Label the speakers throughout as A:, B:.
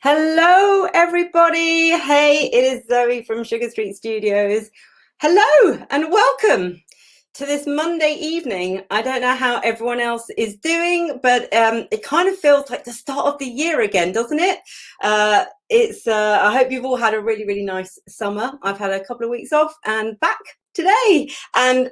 A: Hello, everybody. Hey, it is Zoe from Sugar Street Studios. Hello and welcome to this Monday evening. I don't know how everyone else is doing, but it kind of feels like the start of the year again, doesn't it? I hope you've all had a really, really nice summer. I've had a couple of weeks off and back today. And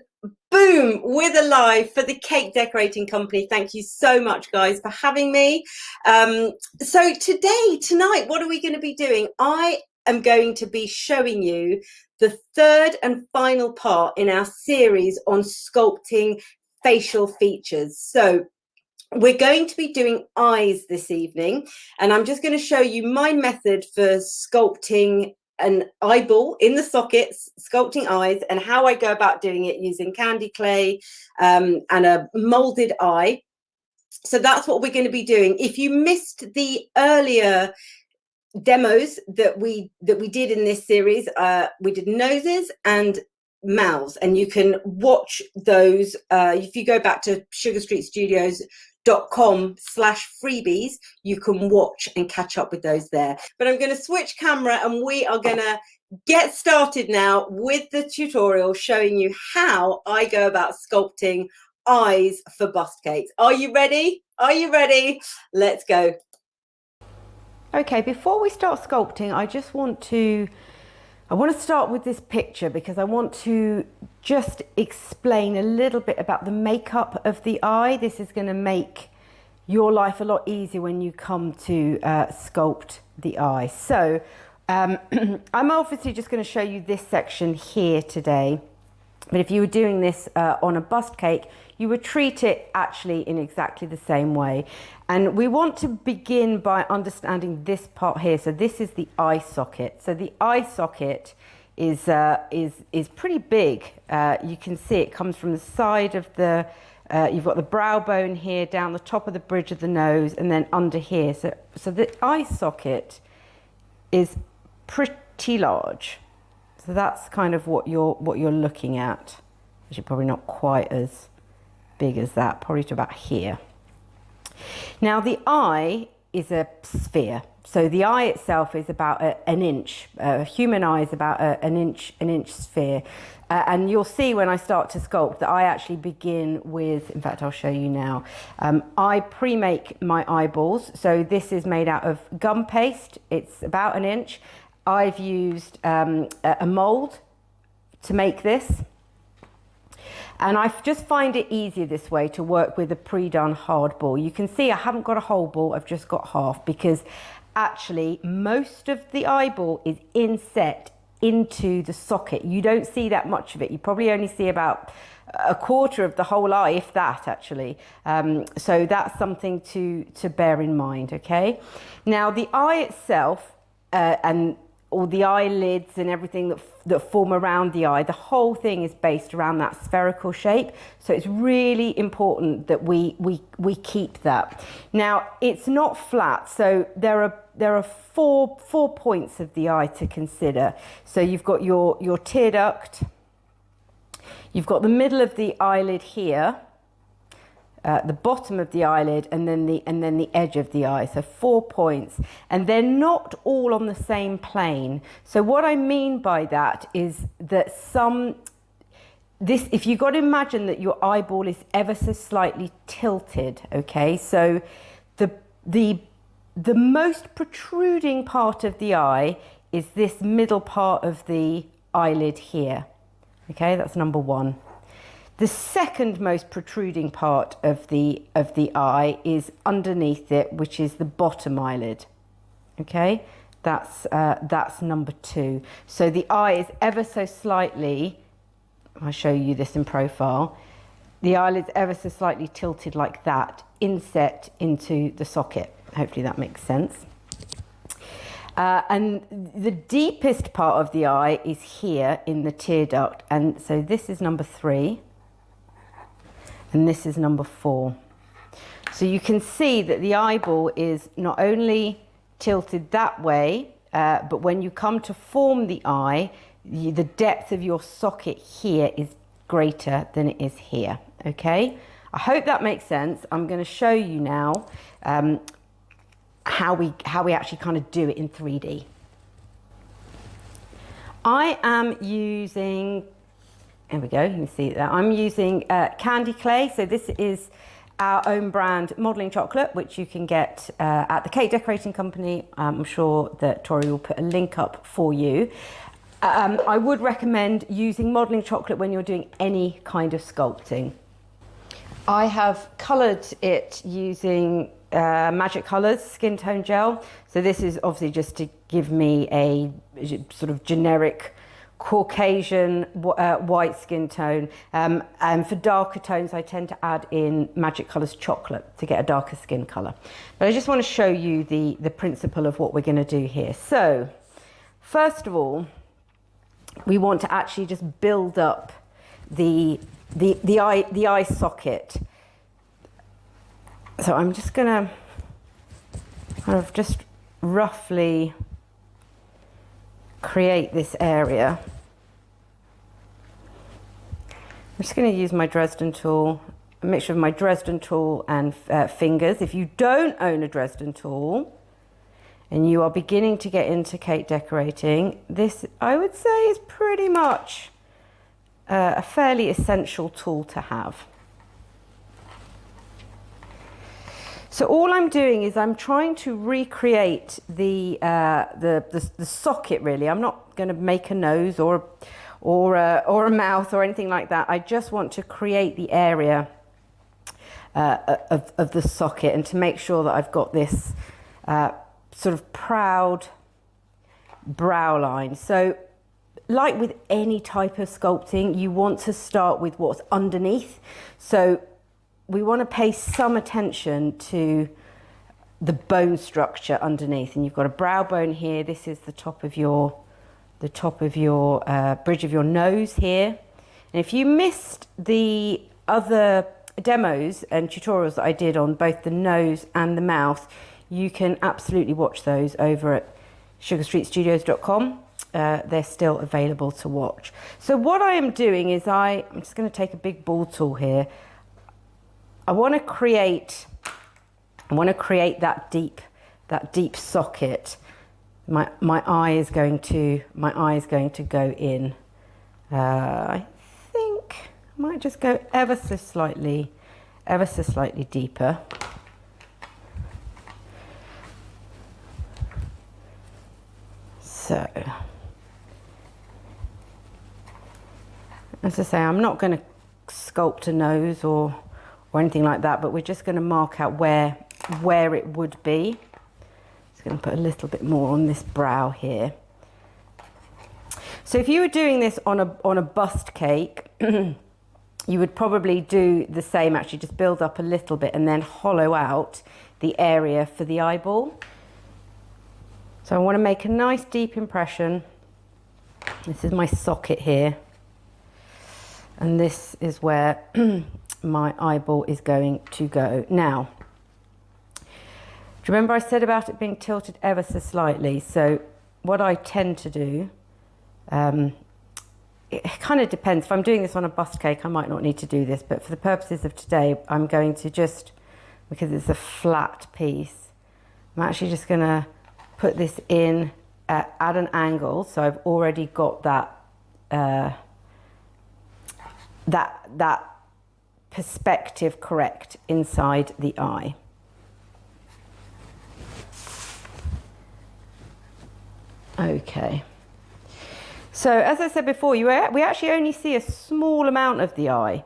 A: boom, we're live for the cake decorating company. Thank you so much, guys, for having me. So tonight, what are we going to be doing? I am going to be showing you the third and final part in our series on sculpting facial features. So we're going to be doing eyes this evening, and I'm just going to show you my method for sculpting an eyeball in the sockets, sculpting eyes, and how I go about doing it using candy clay and a molded eye. So that's what we're going to be doing. If you missed the earlier demos that we did in this series, we did noses and mouths, and you can watch those if you go back to sugarstreetstudios.com/freebies. You can watch and catch up with those there. But I'm going to switch camera and we are going to get started now with the tutorial showing you how I go about sculpting eyes for bust cakes. Are you ready? Are you ready? Let's go. Okay, before we start sculpting, I want to start with this picture because I want to just explain a little bit about the makeup of the eye. This is going to make your life a lot easier when you come to sculpt the eye. So I'm obviously just going to show you this section here today. But if you were doing this on a bust cake, you would treat it actually in exactly the same way. And we want to begin by understanding this part here. So this is the eye socket. So the eye socket is pretty big. You can see it comes from the side of the, you've got the brow bone here, down the top of the bridge of the nose, and then under here. So the eye socket is pretty large. So that's kind of what you're looking at. Actually, probably not quite as big as that, probably to about here. Now the eye is a sphere. So the eye itself is about an inch. A human eye is about an inch sphere. And you'll see when I start to sculpt that I actually begin with, in fact, I'll show you now. I pre-make my eyeballs. So this is made out of gum paste. It's about an inch. I've used a mold to make this. And I just find it easier this way to work with a pre-done hard ball. You can see I haven't got a whole ball, I've just got half, because actually most of the eyeball is inset into the socket. You don't see that much of it. You probably only see about a quarter of the whole eye, if that actually. So that's something to bear in mind, okay? Now the eye itself and all the eyelids and everything that form around the eye, the whole thing is based around that spherical shape. So it's really important that we keep that. Now it's not flat, so there are four points of the eye to consider. So you've got your tear duct, you've got the middle of the eyelid here, the bottom of the eyelid, and then the edge of the eye. So 4 points, and they're not all on the same plane. So what I mean by that is that if you've got to imagine that your eyeball is ever so slightly tilted, okay? So the most protruding part of the eye is this middle part of the eyelid here. Okay, that's number one. The second most protruding part of the eye is underneath it, which is the bottom eyelid. Okay, that's number two. So the eye is ever so slightly, I'll show you this in profile, the eyelid's ever so slightly tilted like that, inset into the socket. Hopefully that makes sense. And the deepest part of the eye is here in the tear duct, and so this is number 3. And this is number 4. So you can see that the eyeball is not only tilted that way, but when you come to form the eye, the depth of your socket here is greater than it is here, okay? I hope that makes sense. I'm going to show you now
B: how we actually kind of do it in 3D. I am using, there we go, you can see that. I'm using candy clay. So this is our own brand modelling chocolate, which you can get at the Cake Decorating Company. I'm sure that Tori will put a link up for you. I would recommend using modelling chocolate when you're doing any kind of sculpting. I have coloured it using Magic Colours skin tone gel. So this is obviously just to give me a sort of generic Caucasian white skin tone. And for darker tones, I tend to add in Magic Colours chocolate to get a darker skin colour. But I just want to show you the principle of what we're going to do here. So first of all, we want to actually just build up the eye socket. So I'm just going to kind of just roughly create this area. I'm just going to use my Dresden tool, a mixture of my Dresden tool and fingers. If you don't own a Dresden tool and you are beginning to get into cake decorating, this, I would say, is pretty much a fairly essential tool to have. So all I'm doing is I'm trying to recreate the socket, really. I'm not going to make a nose or a mouth or anything like that. I just want to create the area of the socket, and to make sure that I've got this sort of proud brow line. So like with any type of sculpting, you want to start with what's underneath. So we want to pay some attention to the bone structure underneath. And you've got a brow bone here. This is the top of your bridge of your nose here. And if you missed the other demos and tutorials that I did on both the nose and the mouth, you can absolutely watch those over at sugarstreetstudios.com. They're still available to watch. So what I am doing is I'm just going to take a big ball tool here. I want to create that deep socket. My eye is going to go in. I think I might just go ever so slightly deeper. So, as I say, I'm not going to sculpt a nose or anything like that, but we're just going to mark out where it would be. Just going to put a little bit more on this brow here. So if you were doing this on a bust cake, you would probably do the same, actually just build up a little bit and then hollow out the area for the eyeball. So I want to make a nice deep impression. This is my socket here. And this is where my eyeball is going to go. Now, do you remember I said about it being tilted ever so slightly? So what I tend to do, it kind of depends. If I'm doing this on a bust cake, I might not need to do this, but for the purposes of today, I'm going to just, because it's a flat piece, I'm actually just going to put this in at an angle. So I've already got that perspective correct inside the eye. Okay. So as I said before, we actually only see a small amount of the eye.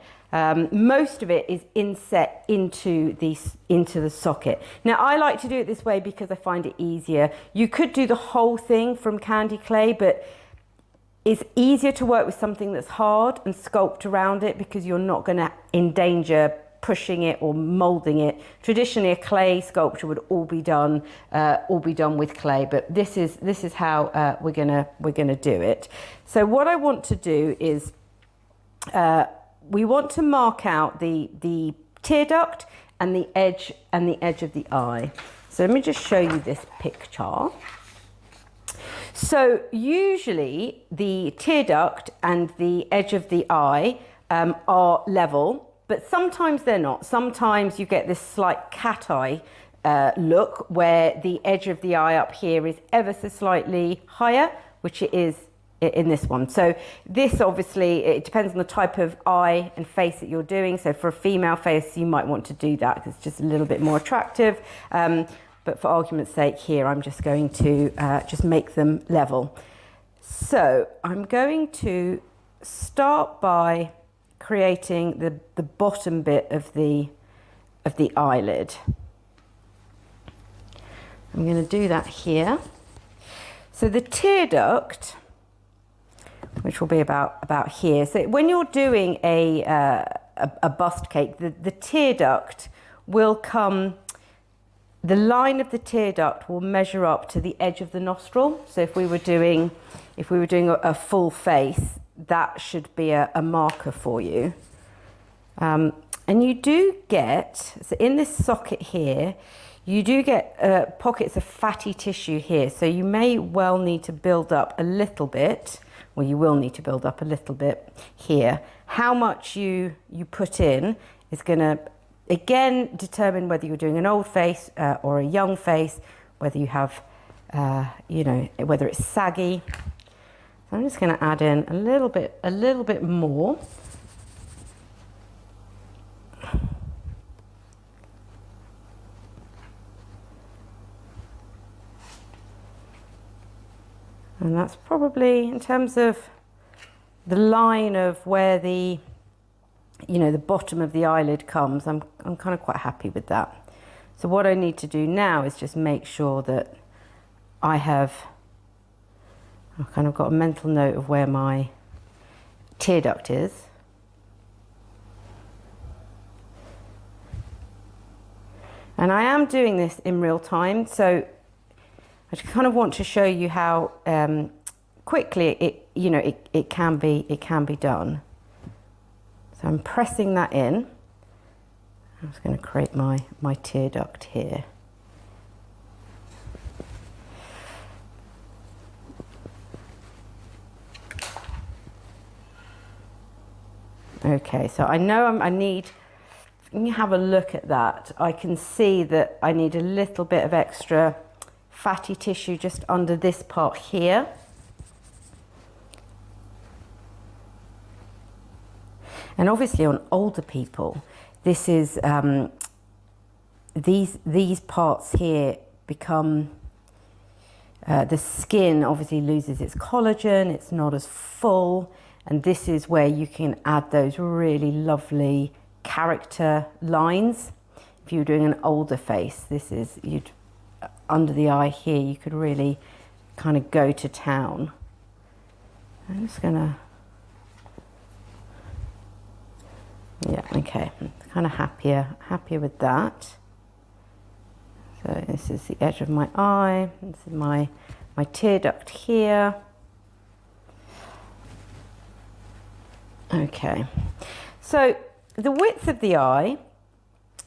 B: Most of it is inset into the socket. Now I like to do it this way because I find it easier. You could do the whole thing from candy clay, but it's easier to work with something that's hard and sculpt around it because you're not going to endanger pushing it or molding it. Traditionally, a clay sculpture would all be done with clay, but this is how we're gonna do it. So what I want to do is we want to mark out the tear duct and the edge of the eye. So let me just show you this picture. So usually the tear duct and the edge of the eye are level, but sometimes they're not. Sometimes you get this slight cat eye look where the edge of the eye up here is ever so slightly higher, which it is in this one. So this obviously, it depends on the type of eye and face that you're doing. So for a female face, you might want to do that because it's just a little bit more attractive. But for argument's sake here, I'm just going to just make them level. So I'm going to start by creating the bottom bit of the eyelid. I'm going to do that here. So the tear duct, which will be about here. So when you're doing a bust cake, the tear duct will come, the line of the tear duct will measure up to the edge of the nostril. So if we were doing a full face, that should be a marker for you. And you do get, so in this socket here, you do get pockets of fatty tissue here. So you may well need to build up a little bit, well, you will need to build up a little bit here. How much you put in is going to, again, determine whether you're doing an old face or a young face, whether you have, whether it's saggy. So I'm just going to add in a little bit more. And that's probably, in terms of the line of where the bottom of the eyelid comes, I'm kind of quite happy with that. So what I need to do now is just make sure that I've kind of got a mental note of where my tear duct is. And I am doing this in real time, so I just kind of want to show you how quickly it can be done. So I'm pressing that in. I'm just going to create my tear duct here. Okay, so I know when you have a look at that, I can see that I need a little bit of extra fatty tissue just under this part here. And obviously on older people, this is, these parts here become, the skin obviously loses its collagen, it's not as full, and this is where you can add those really lovely character lines. If you're doing an older face, this is, under the eye here, you could really kind of go to town. I'm just gonna, yeah, okay, I'm kind of happier with that. So this is the edge of my eye, this is my tear duct here. Okay, so the width of the eye,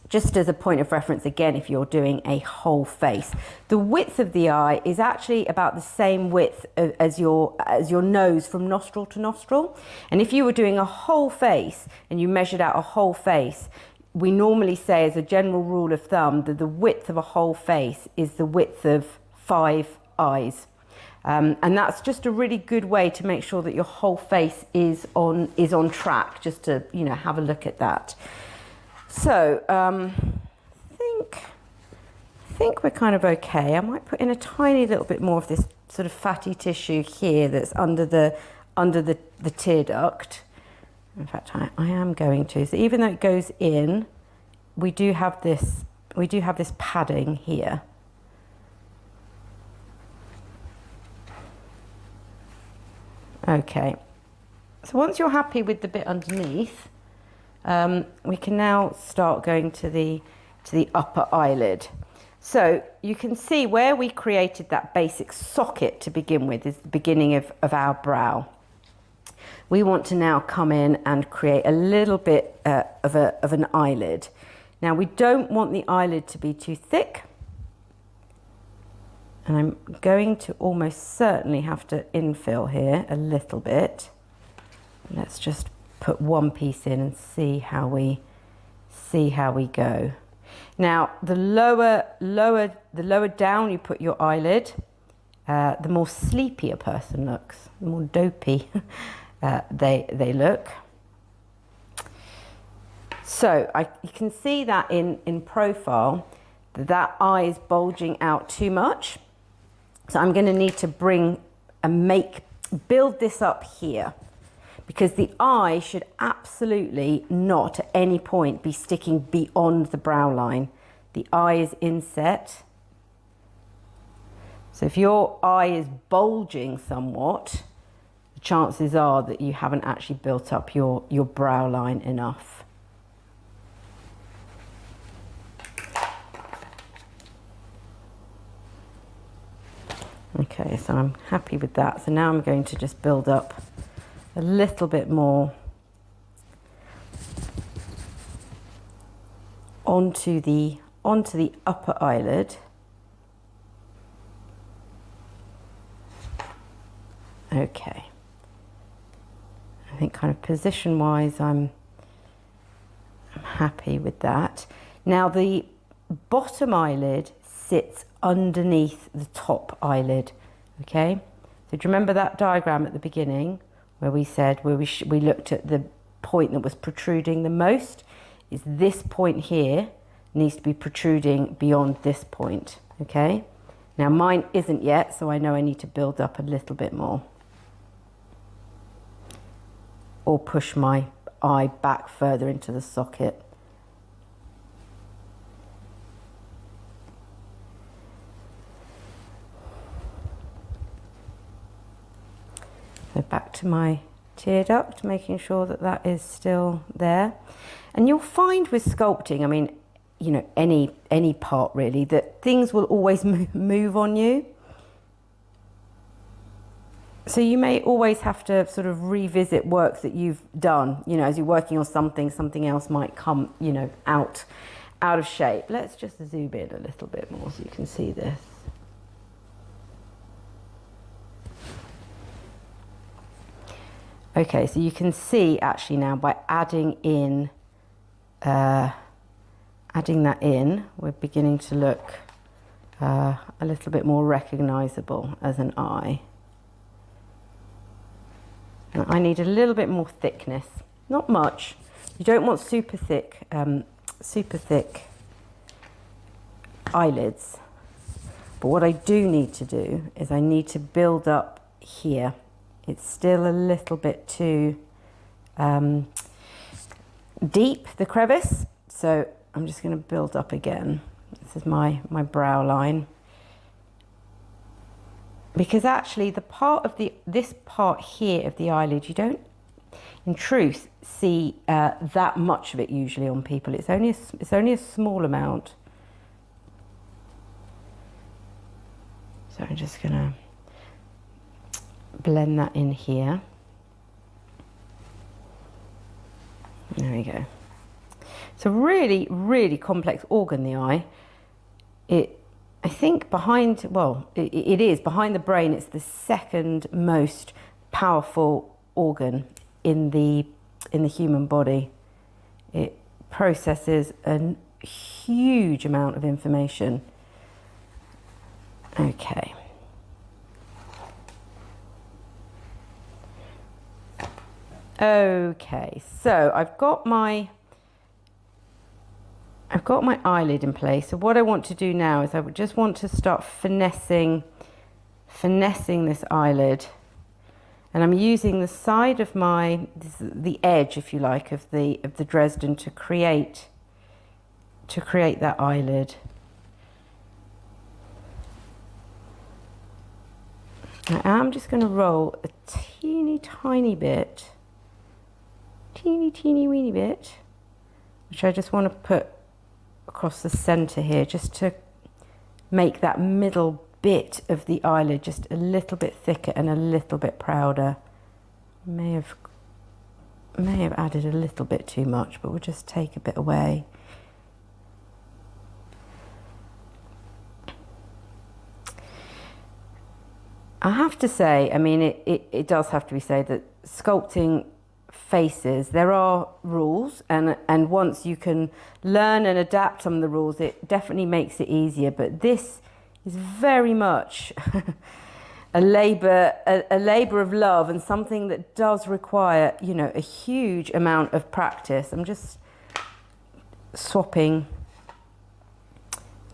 B: just as a point of reference, again, if you're doing a whole face, the width of the eye is actually about the same width as your nose from nostril to nostril. And if you were doing a whole face and you measured out a whole face, we normally say as a general rule of thumb that the width of a whole face is the width of 5 eyes. And that's just a really good way to make sure that your whole face is on track, just to, have a look at that. So I think we're kind of okay. I might put in a tiny little bit more of this sort of fatty tissue here that's under the tear duct. In fact, I am going to. So even though it goes in, we do have this padding here. Okay. So once you're happy with the bit underneath, we can now start going to the upper eyelid. So you can see where we created that basic socket to begin with is the beginning of our brow. We want to now come in and create a little bit of an eyelid. Now we don't want the eyelid to be too thick, and I'm going to almost certainly have to infill here a little bit. Let's just put one piece in and see how we go. Now, the lower down you put your eyelid, the more sleepy a person looks, the more dopey they look. So you can see that in profile, that eye is bulging out too much. So I'm going to need to build this up here, because the eye should absolutely not at any point be sticking beyond the brow line. The eye is inset. So if your eye is bulging somewhat, the chances are that you haven't actually built up your brow line enough. Okay, so I'm happy with that. So now I'm going to just build up a little bit more onto the upper eyelid. Okay. I think kind of position wise I'm happy with that. Now the bottom eyelid sits underneath the top eyelid. Okay, so do you remember that diagram at the beginning where we said, we looked at the point that was protruding the most? Is this point here needs to be protruding beyond this point. Okay, now mine isn't yet, so I know I need to build up a little bit more, or push my eye back further into the socket. So back to my tear duct, making sure that that is still there. And you'll find with sculpting, I mean, you know, any part really, that things will always move on you. So you may always have to sort of revisit work that you've done. You know, as you're working on something, something else might come, you know, out of shape. Let's just zoom in a little bit more so you can see this. Okay, so you can see actually now by adding that in, we're beginning to look a little bit more recognizable as an eye. And I need a little bit more thickness, not much. You don't want super thick eyelids. But what I do need to do is I need to build up here. It's still a little bit too deep, the crevice. So I'm just going to build up again. This is my brow line. Because actually the part of this part here of the eyelid, you don't, in truth, see that much of it usually on people. It's only a small amount. So I'm just going to blend that in here. There we go. It's a really, really complex organ, the eye. I think behind, well, it is behind the brain. It's the second most powerful organ in the human body. It processes a huge amount of information. Okay. Okay, so I've got my eyelid in place. So what I want to do now is I would just want to start finessing this eyelid, and I'm using the side of the edge, if you like, of the Dresden to create that eyelid. I am just going to roll a teeny tiny bit. Teeny weeny bit, which I just want to put across the center here, just to make that middle bit of the eyelid just a little bit thicker and a little bit prouder. May have added a little bit too much, but we'll just take a bit away. I have to say, I mean, it does have to be said that sculpting faces. There are rules, and once you can learn and adapt some of the rules, it definitely makes it easier. But this is very much a labor of love, and something that does require, you know, a huge amount of practice. I'm just swapping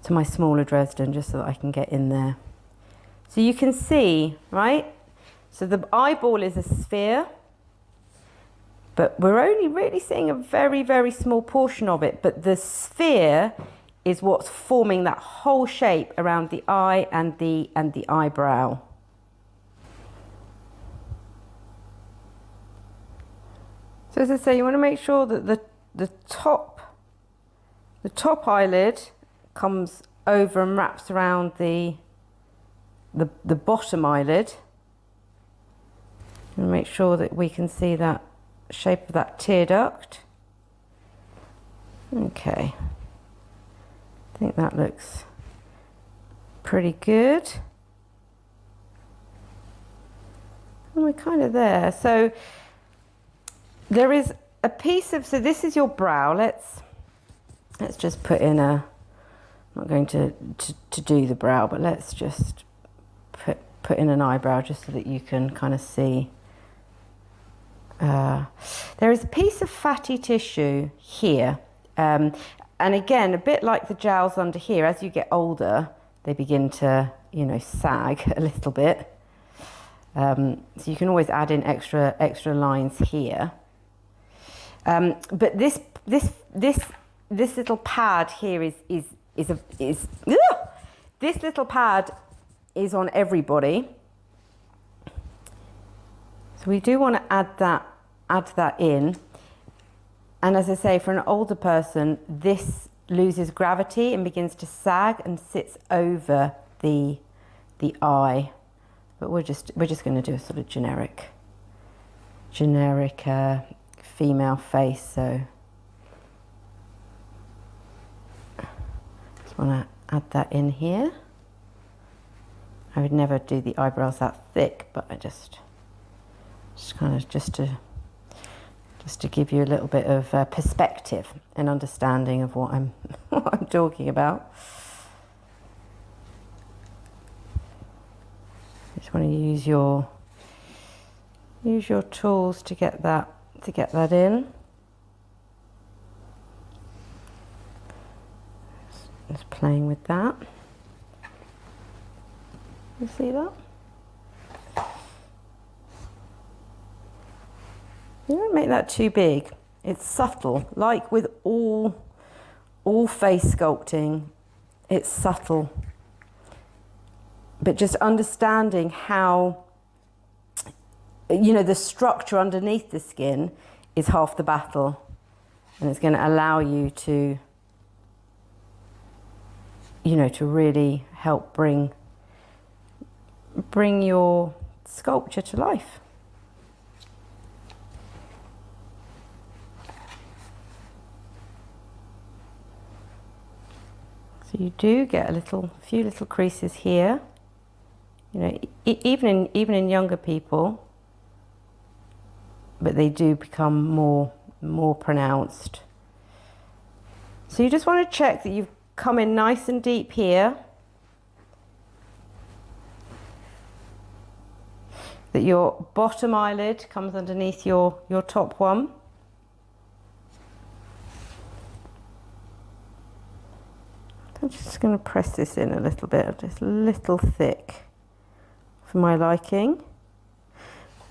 B: to my smaller Dresden just so that I can get in there. So you can see, right? So the eyeball is a sphere, but we're only really seeing a very, very small portion of it. But the sphere is what's forming that whole shape around the eye and the eyebrow. So as I say, you want to make sure that the top eyelid comes over and wraps around the bottom eyelid. And make sure that we can see that shape of that tear duct. Okay, I think that looks pretty good. And we're kind of there. So there is a piece of, so this is your brow. Let's just put in a, I'm not going to do the brow, but let's just put in an eyebrow just so that you can kind of see. There is a piece of fatty tissue here, and again, a bit like the jowls under here, as you get older, they begin to, you know, sag a little bit. So you can always add in extra lines here. But this little pad here this little pad is on everybody. So we do want to add that in. And as I say, for an older person, this loses gravity and begins to sag and sits over the eye. But we're just going to do a sort of generic female face. So just want to add that in here. I would never do the eyebrows that thick, but I just kind of just to give you a little bit of perspective and understanding of what I'm talking about. Just want to use your tools to get that in. Just playing with that. You see that? You don't make that too big. It's subtle, like with all face sculpting, it's subtle. But just understanding how, you know, the structure underneath the skin is half the battle, and it's going to allow you to, you know, to really help bring your sculpture to life. So you do get a few little creases here. You know, even in younger people, but they do become more pronounced. So you just want to check that you've come in nice and deep here, that your bottom eyelid comes underneath your top one. I'm just going to press this in a little bit, just a little thick for my liking.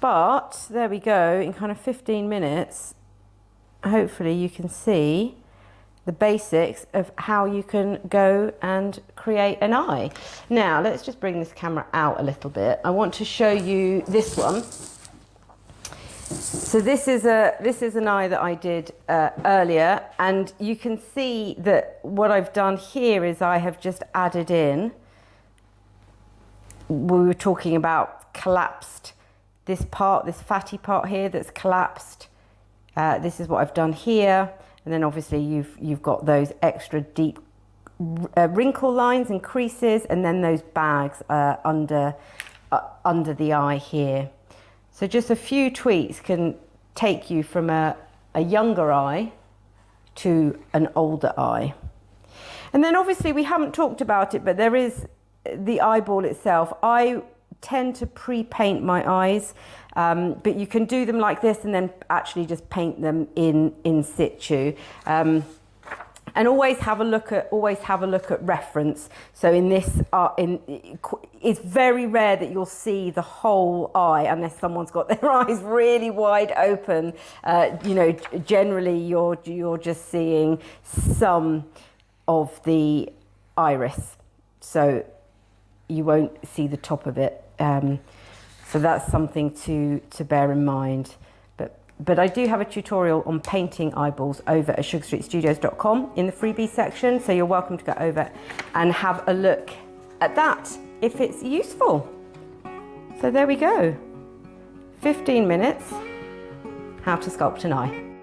B: But there we go, in kind of 15 minutes, hopefully you can see the basics of how you can go and create an eye. Now, let's just bring this camera out a little bit. I want to show you this one. So this is an eye that I did earlier, and you can see that what I've done here is I have just added in, we were talking about collapsed, this fatty part here that's collapsed. This is what I've done here, and then obviously you've got those extra deep wrinkle lines and creases, and then those bags under the eye here. So just a few tweaks can take you from a younger eye to an older eye. And then obviously we haven't talked about it, but there is the eyeball itself. I tend to pre-paint my eyes, but you can do them like this and then actually just paint them in situ. And always have a look at reference. So in this, it's very rare that you'll see the whole eye unless someone's got their eyes really wide open. You know, generally you're just seeing some of the iris, so you won't see the top of it. So that's something to bear in mind. But I do have a tutorial on painting eyeballs over at sugarstreetstudios.com in the freebie section, so you're welcome to go over and have a look at that if it's useful. So there we go. 15 minutes, how to sculpt an eye.